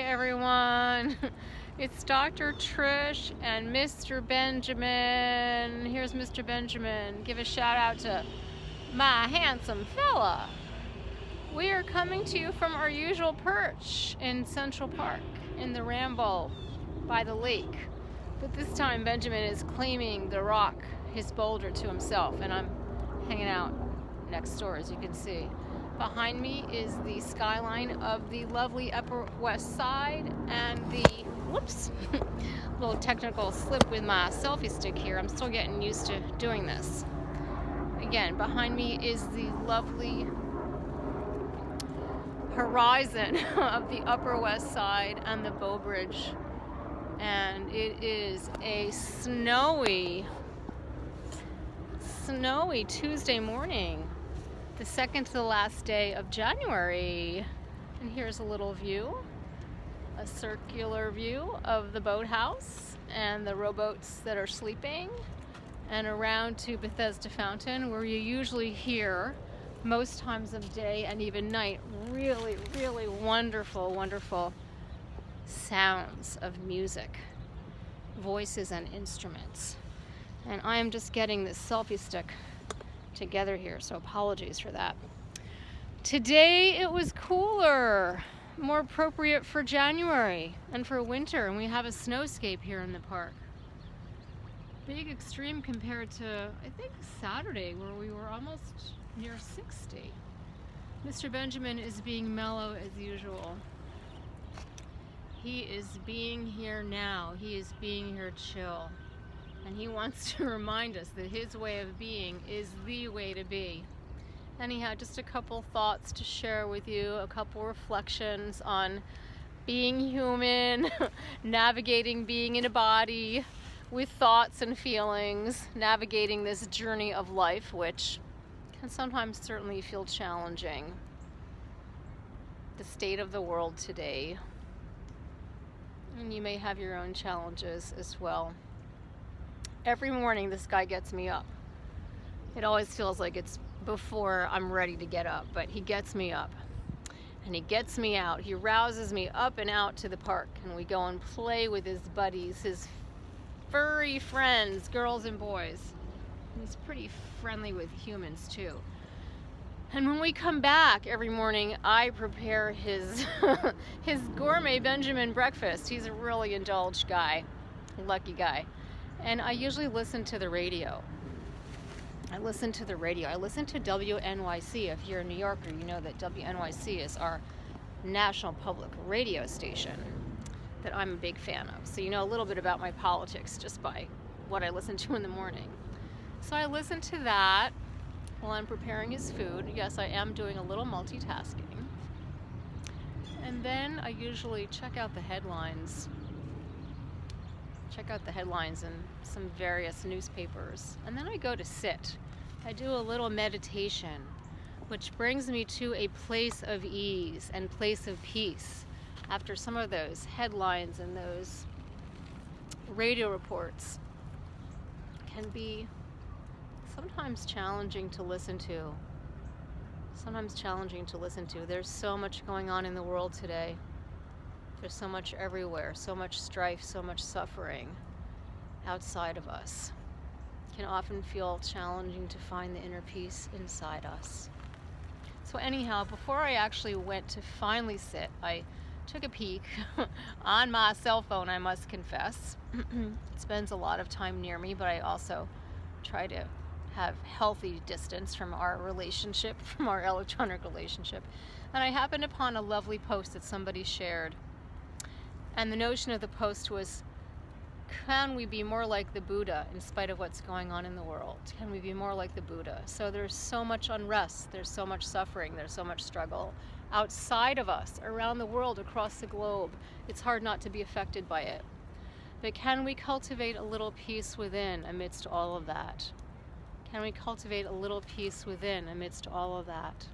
everyone. It's Dr. Trish and Mr. Benjamin. Here's Mr. Benjamin. Give a shout out to my handsome fella. We are coming to you from our usual perch in Central Park in the Ramble by the lake. But this time Benjamin is claiming the rock, his boulder, to himself, and I'm hanging out next door, as you can see. Behind me is the skyline of the lovely Upper West Side and the, whoops, little technical slip with my selfie stick here. I'm still getting used to doing this. Again, behind me is the lovely horizon of the Upper West Side and the Bow Bridge. And it is a snowy Tuesday morning, the second to the last day of January. And here's a little view, a circular view of the boathouse and the rowboats that are sleeping, and around to Bethesda Fountain, where you usually hear most times of day and even night really, really wonderful sounds of music, voices and instruments. And I am just getting this selfie stick together here, so apologies for that. Today it was cooler, more appropriate for January and for winter, and we have a snowscape here in the park. Big extreme compared to, I think, Saturday, where we were almost near 60. Mr. Benjamin is being mellow as usual. He is being here now. He is being here chill. And he wants to remind us that his way of being is the way to be. Anyhow, just a couple thoughts to share with you, a couple reflections on being human, navigating being in a body with thoughts and feelings, navigating this journey of life, which can sometimes certainly feel challenging. The state of the world today. And you may have your own challenges as well. Every morning this guy gets me up. It always feels like it's before I'm ready to get up, but he gets me up and he gets me out. He rouses me up and out to the park, and we go and play with his buddies, his furry friends, girls and boys. And he's pretty friendly with humans too. And when we come back every morning, I prepare his his gourmet Benjamin breakfast. He's a really indulged guy, lucky guy. And I usually listen to the radio. I listen to WNYC. If you're a New Yorker, you know that WNYC is our national public radio station that I'm a big fan of. So you know a little bit about my politics just by what I listen to in the morning. So I listen to that while I'm preparing his food. Yes, I am doing a little multitasking. And then I usually check out the headlines in some various newspapers. And then I go to sit. I do a little meditation, which brings me to a place of ease and place of peace after some of those headlines and those radio reports can be sometimes challenging to listen to. There's so much going on in the world today. There's so much everywhere, so much strife, so much suffering outside of us. It can often feel challenging to find the inner peace inside us. So anyhow, before I actually went to finally sit, I took a peek on my cell phone, I must confess. It spends a lot of time near me, but I also try to have healthy distance from our relationship, from our electronic relationship. And I happened upon a lovely post that somebody shared. And the notion of the post was, can we be more like the Buddha in spite of what's going on in the world? Can we be more like the Buddha? So there's so much unrest, there's so much suffering, there's so much struggle outside of us, around the world, across the globe. It's hard not to be affected by it. But can we cultivate a little peace within amidst all of that? Can we cultivate a little peace within amidst all of that?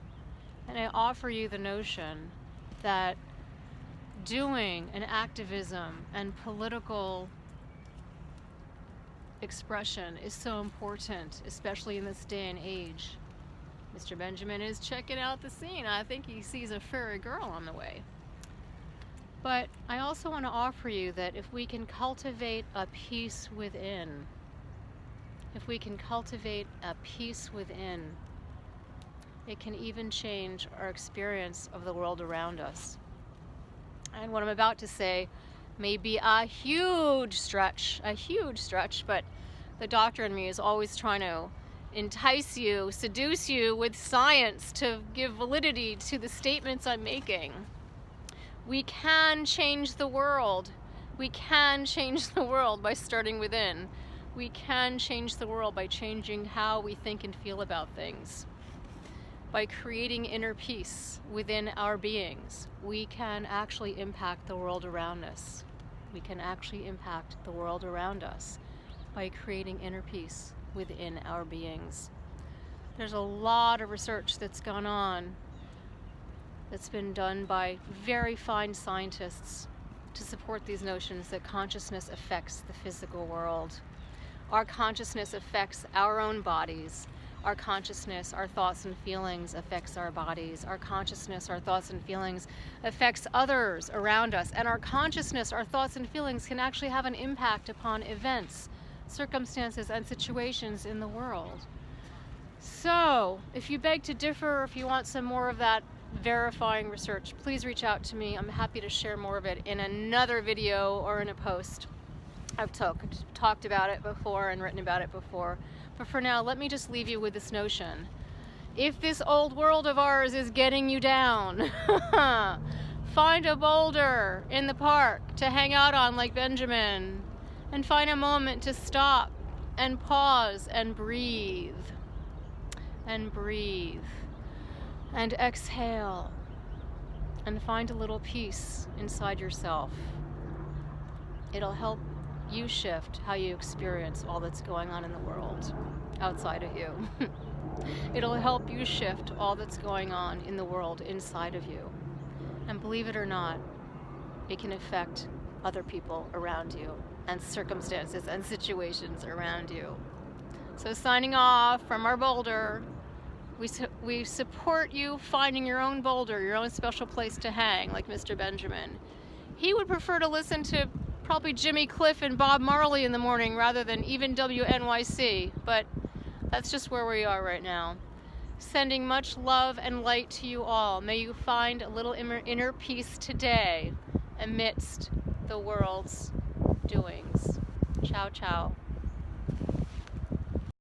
And I offer you the notion that doing an activism and political expression is so important, especially in this day and age. Mr. Benjamin is checking out the scene. I think he sees a furry girl on the way. But I also want to offer you that if we can cultivate a peace within, if we can cultivate a peace within, it can even change our experience of the world around us. And what I'm about to say may be a huge stretch, but the doctor in me is always trying to entice you, seduce you with science to give validity to the statements I'm making. We can change the world. We can change the world by starting within. We can change the world by changing how we think and feel about things. By creating inner peace within our beings, we can actually impact the world around us. We can actually impact the world around us by creating inner peace within our beings. There's a lot of research that's gone on, that's been done by very fine scientists to support these notions that consciousness affects the physical world. Our consciousness affects our own bodies. Our consciousness, our thoughts and feelings affects our bodies. Our consciousness, our thoughts and feelings affects others around us. And our consciousness, our thoughts and feelings can actually have an impact upon events, circumstances, and situations in the world. So, if you beg to differ, or if you want some more of that verifying research, please reach out to me. I'm happy to share more of it in another video or in a post. I've talked about it before and written about it before. But for now, let me just leave you with this notion. If this old world of ours is getting you down, find a boulder in the park to hang out on like Benjamin, and find a moment to stop and pause and breathe. And breathe. And exhale. And find a little peace inside yourself. It'll help you shift how you experience all that's going on in the world outside of you. It'll help you shift all that's going on in the world inside of you. And believe it or not, it can affect other people around you and circumstances and situations around you. So signing off from our boulder, we support you finding your own boulder, your own special place to hang, like Mr. Benjamin. He would prefer to listen to probably Jimmy Cliff and Bob Marley in the morning rather than even WNYC, but that's just where we are right now. Sending much love and light to you all. May you find a little inner peace today amidst the world's doings. Ciao, ciao.